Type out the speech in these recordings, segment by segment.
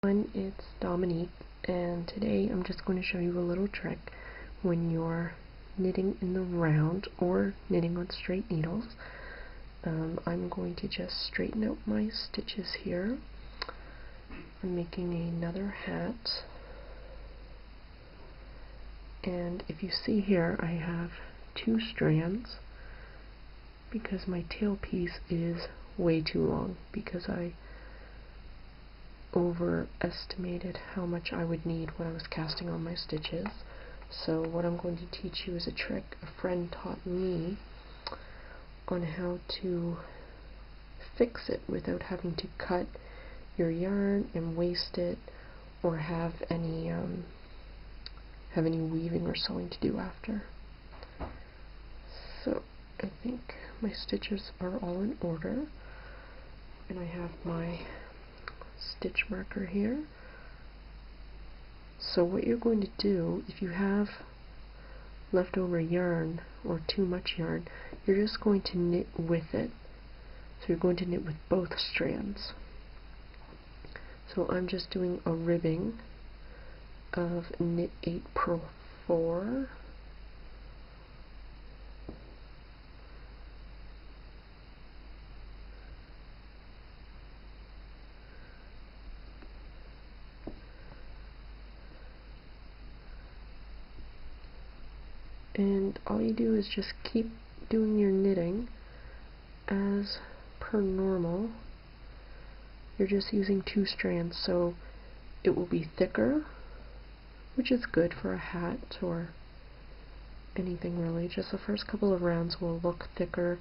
It's Dominique, and today I'm just going to show you a little trick when you're knitting in the round or knitting on straight needles. I'm going to just straighten out my stitches here. I'm making another hat, and if you see here I have two strands because my tail piece is way too long because I overestimated how much I would need when I was casting on my stitches. So what I'm going to teach you is a trick a friend taught me on how to fix it without having to cut your yarn and waste it or have any weaving or sewing to do after. So I think my stitches are all in order, and I have my stitch marker here. So what you're going to do, if you have leftover yarn or too much yarn, you're just going to knit with it. So you're going to knit with both strands. So I'm just doing a ribbing of knit 8 purl 4, and all you do is just keep doing your knitting as per normal. You're just using 2 strands, so it will be thicker, which is good for a hat or anything really. Just the first couple of rounds will look thicker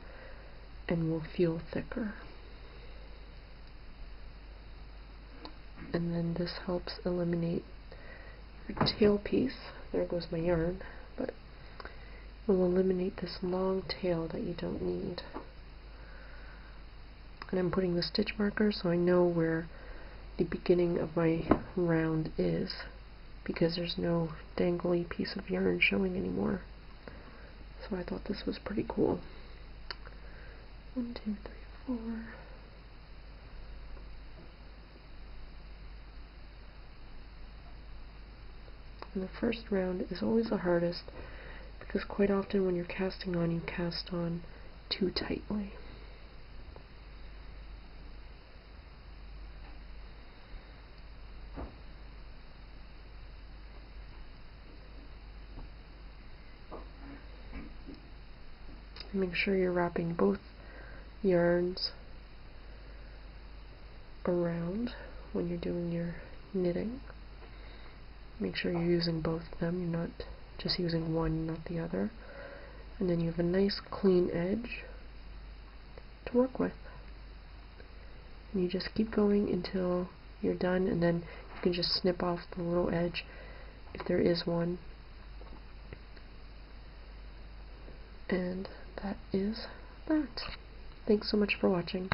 and will feel thicker. And then this helps eliminate your tail piece. There goes my yarn, but will eliminate this long tail that you don't need. And I'm putting the stitch marker so I know where the beginning of my round is, because there's no dangly piece of yarn showing anymore. So I thought this was pretty cool. 1, 2, 3, 4. And the first round is always the hardest because quite often when you're casting on, you cast on too tightly. Make sure you're wrapping both yarns around when you're doing your knitting. Make sure you're using both of them, you're not just using one, not the other. And then you have a nice clean edge to work with. And you just keep going until you're done, and then you can just snip off the little edge if there is one. And that is that. Thanks so much for watching.